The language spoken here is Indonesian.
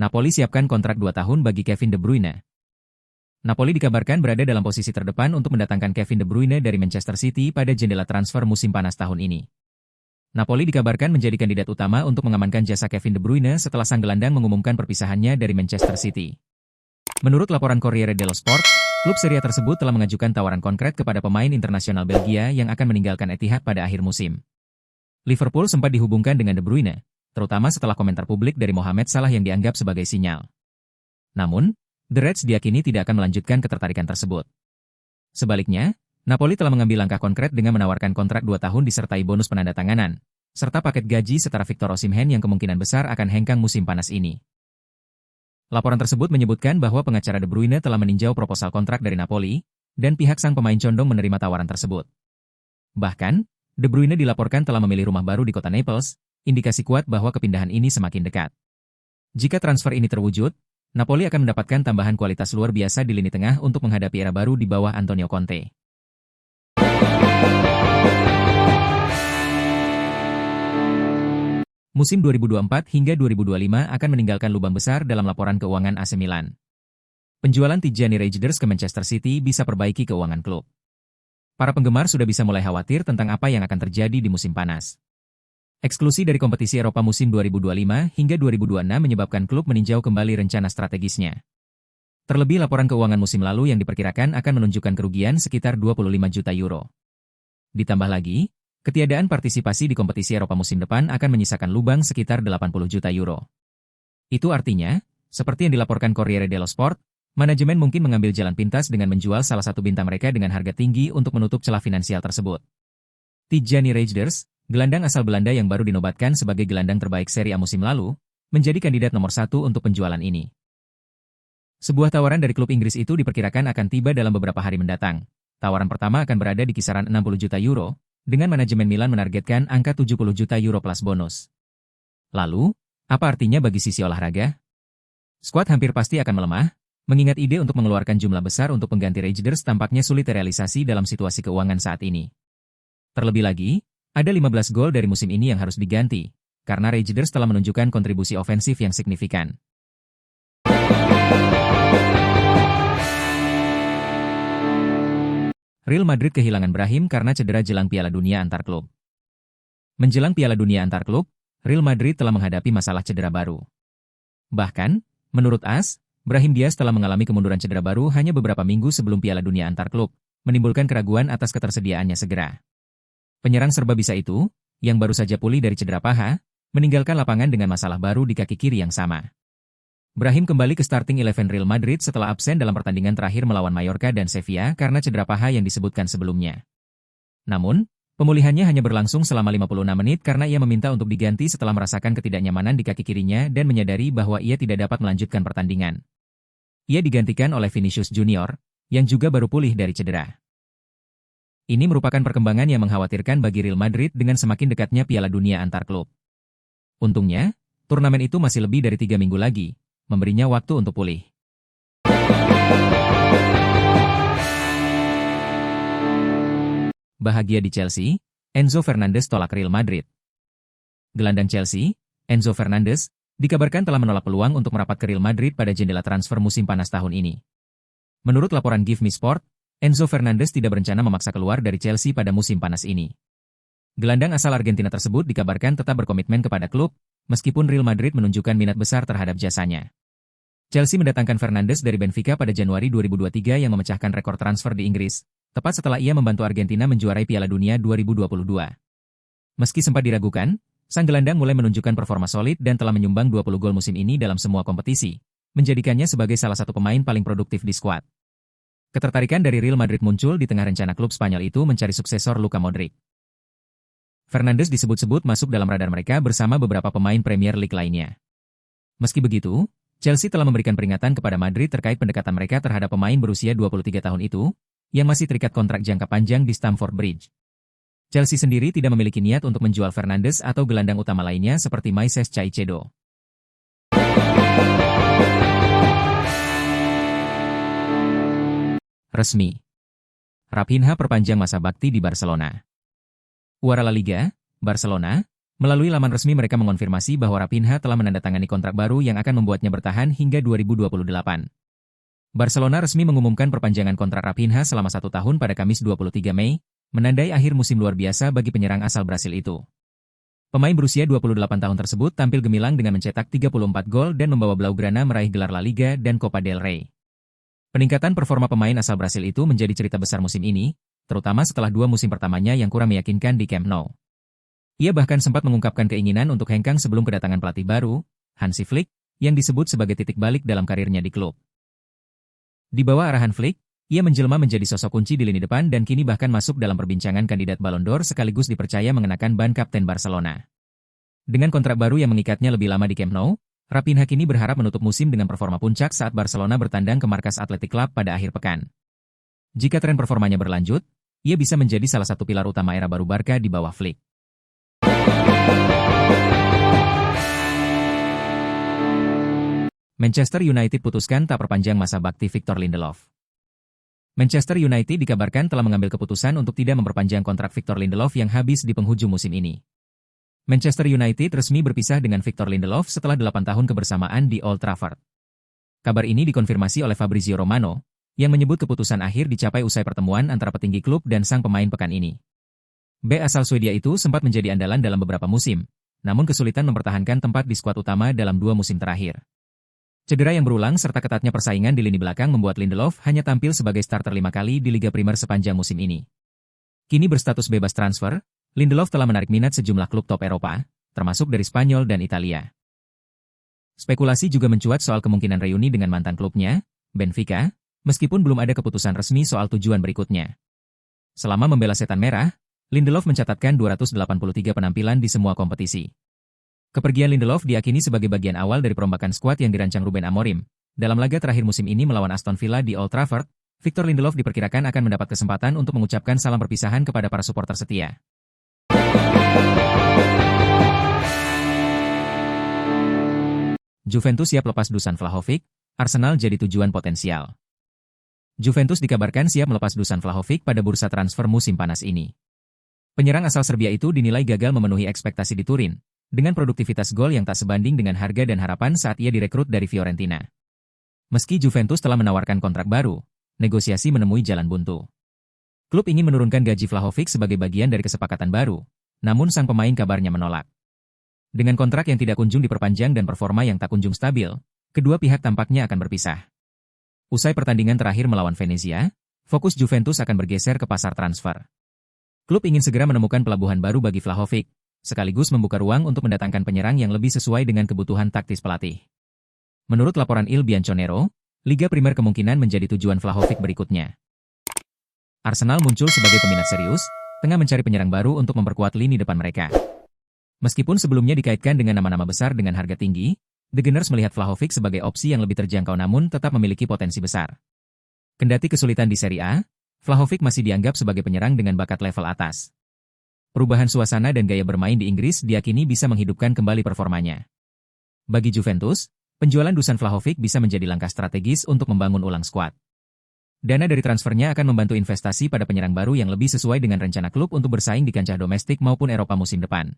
Napoli siapkan kontrak 2 tahun bagi Kevin De Bruyne. Napoli dikabarkan berada dalam posisi terdepan untuk mendatangkan Kevin De Bruyne dari Manchester City pada jendela transfer musim panas tahun ini. Napoli dikabarkan menjadi kandidat utama untuk mengamankan jasa Kevin De Bruyne setelah sang gelandang mengumumkan perpisahannya dari Manchester City. Menurut laporan Corriere dello Sport, klub Serie A tersebut telah mengajukan tawaran konkret kepada pemain internasional Belgia yang akan meninggalkan Etihad pada akhir musim. Liverpool sempat dihubungkan dengan De Bruyne, terutama setelah komentar publik dari Mohamed Salah yang dianggap sebagai sinyal. Namun, The Reds diyakini tidak akan melanjutkan ketertarikan tersebut. Sebaliknya, Napoli telah mengambil langkah konkret dengan menawarkan kontrak 2 tahun disertai bonus penandatanganan, serta paket gaji setara Victor Osimhen yang kemungkinan besar akan hengkang musim panas ini. Laporan tersebut menyebutkan bahwa pengacara De Bruyne telah meninjau proposal kontrak dari Napoli, dan pihak sang pemain condong menerima tawaran tersebut. Bahkan, De Bruyne dilaporkan telah memilih rumah baru di kota Naples, indikasi kuat bahwa kepindahan ini semakin dekat. Jika transfer ini terwujud, Napoli akan mendapatkan tambahan kualitas luar biasa di lini tengah untuk menghadapi era baru di bawah Antonio Conte. Musim 2024 hingga 2025 akan meninggalkan lubang besar dalam laporan keuangan AC Milan. Penjualan Tijani Reijnders ke Manchester City bisa perbaiki keuangan klub. Para penggemar sudah bisa mulai khawatir tentang apa yang akan terjadi di musim panas. Eksklusi dari kompetisi Eropa musim 2025 hingga 2026 menyebabkan klub meninjau kembali rencana strategisnya. Terlebih laporan keuangan musim lalu yang diperkirakan akan menunjukkan kerugian sekitar 25 juta euro. Ditambah lagi, ketiadaan partisipasi di kompetisi Eropa musim depan akan menyisakan lubang sekitar 80 juta euro. Itu artinya, seperti yang dilaporkan Corriere dello Sport, manajemen mungkin mengambil jalan pintas dengan menjual salah satu bintang mereka dengan harga tinggi untuk menutup celah finansial tersebut. Tijani Reijnders, gelandang asal Belanda yang baru dinobatkan sebagai gelandang terbaik Serie A musim lalu, menjadi kandidat nomor 1 untuk penjualan ini. Sebuah tawaran dari klub Inggris itu diperkirakan akan tiba dalam beberapa hari mendatang. Tawaran pertama akan berada di kisaran 60 juta euro, dengan manajemen Milan menargetkan angka 70 juta euro plus bonus. Lalu, apa artinya bagi sisi olahraga? Skuad hampir pasti akan melemah, mengingat ide untuk mengeluarkan jumlah besar untuk pengganti Reijnders tampaknya sulit terrealisasi dalam situasi keuangan saat ini. Terlebih lagi, ada 15 gol dari musim ini yang harus diganti, karena Reijnders telah menunjukkan kontribusi ofensif yang signifikan. Real Madrid kehilangan Brahim karena cedera jelang Piala Dunia antar klub. Menjelang Piala Dunia antar klub, Real Madrid telah menghadapi masalah cedera baru. Bahkan, menurut AS, Brahim Diaz telah mengalami kemunduran cedera baru hanya beberapa minggu sebelum Piala Dunia antar klub, menimbulkan keraguan atas ketersediaannya segera. Penyerang serba bisa itu, yang baru saja pulih dari cedera paha, meninggalkan lapangan dengan masalah baru di kaki kiri yang sama. Brahim kembali ke starting 11 Real Madrid setelah absen dalam pertandingan terakhir melawan Mallorca dan Sevilla karena cedera paha yang disebutkan sebelumnya. Namun, pemulihannya hanya berlangsung selama 56 menit karena ia meminta untuk diganti setelah merasakan ketidaknyamanan di kaki kirinya dan menyadari bahwa ia tidak dapat melanjutkan pertandingan. Ia digantikan oleh Vinicius Junior, yang juga baru pulih dari cedera. Ini merupakan perkembangan yang mengkhawatirkan bagi Real Madrid dengan semakin dekatnya Piala Dunia antar klub. Untungnya, turnamen itu masih lebih dari 3 minggu lagi, memberinya waktu untuk pulih. Bahagia di Chelsea, Enzo Fernandez tolak Real Madrid. Gelandang Chelsea, Enzo Fernandez, dikabarkan telah menolak peluang untuk merapat ke Real Madrid pada jendela transfer musim panas tahun ini. Menurut laporan Give Me Sport, Enzo Fernandez tidak berencana memaksa keluar dari Chelsea pada musim panas ini. Gelandang asal Argentina tersebut dikabarkan tetap berkomitmen kepada klub, meskipun Real Madrid menunjukkan minat besar terhadap jasanya. Chelsea mendatangkan Fernandes dari Benfica pada Januari 2023 yang memecahkan rekor transfer di Inggris, tepat setelah ia membantu Argentina menjuarai Piala Dunia 2022. Meski sempat diragukan, sang gelandang mulai menunjukkan performa solid dan telah menyumbang 20 gol musim ini dalam semua kompetisi, menjadikannya sebagai salah satu pemain paling produktif di skuad. Ketertarikan dari Real Madrid muncul di tengah rencana klub Spanyol itu mencari suksesor Luka Modric. Fernandes disebut-sebut masuk dalam radar mereka bersama beberapa pemain Premier League lainnya. Meski begitu, Chelsea telah memberikan peringatan kepada Madrid terkait pendekatan mereka terhadap pemain berusia 23 tahun itu, yang masih terikat kontrak jangka panjang di Stamford Bridge. Chelsea sendiri tidak memiliki niat untuk menjual Fernandes atau gelandang utama lainnya seperti Moises Caicedo. Resmi. Raphinha perpanjang masa bakti di Barcelona. Juara La Liga, Barcelona, Melalui laman resmi mereka mengonfirmasi bahwa Raphinha telah menandatangani kontrak baru yang akan membuatnya bertahan hingga 2028. Barcelona resmi mengumumkan perpanjangan kontrak Raphinha selama 1 tahun pada Kamis 23 Mei, menandai akhir musim luar biasa bagi penyerang asal Brasil itu. Pemain berusia 28 tahun tersebut tampil gemilang dengan mencetak 34 gol dan membawa Blaugrana meraih gelar La Liga dan Copa del Rey. Peningkatan performa pemain asal Brasil itu menjadi cerita besar musim ini, terutama setelah 2 musim pertamanya yang kurang meyakinkan di Camp Nou. Ia bahkan sempat mengungkapkan keinginan untuk hengkang sebelum kedatangan pelatih baru, Hansi Flick, yang disebut sebagai titik balik dalam karirnya di klub. Di bawah arahan Flick, ia menjelma menjadi sosok kunci di lini depan dan kini bahkan masuk dalam perbincangan kandidat Ballon d'Or sekaligus dipercaya mengenakan ban kapten Barcelona. Dengan kontrak baru yang mengikatnya lebih lama di Camp Nou, Raphinha kini berharap menutup musim dengan performa puncak saat Barcelona bertandang ke markas Athletic Club pada akhir pekan. Jika tren performanya berlanjut, ia bisa menjadi salah satu pilar utama era baru Barca di bawah Flick. Manchester United putuskan tak perpanjang masa bakti Victor Lindelof. Manchester United dikabarkan telah mengambil keputusan untuk tidak memperpanjang kontrak Victor Lindelof yang habis di penghujung musim ini. Manchester United resmi berpisah dengan Victor Lindelof setelah 8 tahun kebersamaan di Old Trafford. Kabar ini dikonfirmasi oleh Fabrizio Romano, yang menyebut keputusan akhir dicapai usai pertemuan antara petinggi klub dan sang pemain pekan ini. B asal Swedia itu sempat menjadi andalan dalam beberapa musim, namun kesulitan mempertahankan tempat di skuad utama dalam 2 musim terakhir. Cedera yang berulang serta ketatnya persaingan di lini belakang membuat Lindelof hanya tampil sebagai starter 5 kali di Liga Primer sepanjang musim ini. Kini berstatus bebas transfer, Lindelof telah menarik minat sejumlah klub top Eropa, termasuk dari Spanyol dan Italia. Spekulasi juga mencuat soal kemungkinan reuni dengan mantan klubnya, Benfica, meskipun belum ada keputusan resmi soal tujuan berikutnya. Selama membela Setan Merah, Lindelof mencatatkan 283 penampilan di semua kompetisi. Kepergian Lindelof diakini sebagai bagian awal dari perombakan skuad yang dirancang Ruben Amorim. Dalam laga terakhir musim ini melawan Aston Villa di Old Trafford, Victor Lindelof diperkirakan akan mendapat kesempatan untuk mengucapkan salam perpisahan kepada para supporter setia. Juventus siap lepas Dusan Vlahovic, Arsenal jadi tujuan potensial. Juventus dikabarkan siap melepas Dusan Vlahovic pada bursa transfer musim panas ini. Penyerang asal Serbia itu dinilai gagal memenuhi ekspektasi di Turin, dengan produktivitas gol yang tak sebanding dengan harga dan harapan saat ia direkrut dari Fiorentina. Meski Juventus telah menawarkan kontrak baru, negosiasi menemui jalan buntu. Klub ingin menurunkan gaji Vlahovic sebagai bagian dari kesepakatan baru, namun sang pemain kabarnya menolak. Dengan kontrak yang tidak kunjung diperpanjang dan performa yang tak kunjung stabil, kedua pihak tampaknya akan berpisah. Usai pertandingan terakhir melawan Venezia, fokus Juventus akan bergeser ke pasar transfer. Klub ingin segera menemukan pelabuhan baru bagi Vlahovic, sekaligus membuka ruang untuk mendatangkan penyerang yang lebih sesuai dengan kebutuhan taktis pelatih. Menurut laporan Il Bianconero, Liga Primer kemungkinan menjadi tujuan Vlahovic berikutnya. Arsenal muncul sebagai peminat serius, tengah mencari penyerang baru untuk memperkuat lini depan mereka. Meskipun sebelumnya dikaitkan dengan nama-nama besar dengan harga tinggi, The Gunners melihat Vlahovic sebagai opsi yang lebih terjangkau namun tetap memiliki potensi besar. Kendati kesulitan di Serie A, Vlahovic masih dianggap sebagai penyerang dengan bakat level atas. Perubahan suasana dan gaya bermain di Inggris diakini bisa menghidupkan kembali performanya. Bagi Juventus, penjualan Dusan Vlahovic bisa menjadi langkah strategis untuk membangun ulang skuad. Dana dari transfernya akan membantu investasi pada penyerang baru yang lebih sesuai dengan rencana klub untuk bersaing di kancah domestik maupun Eropa musim depan.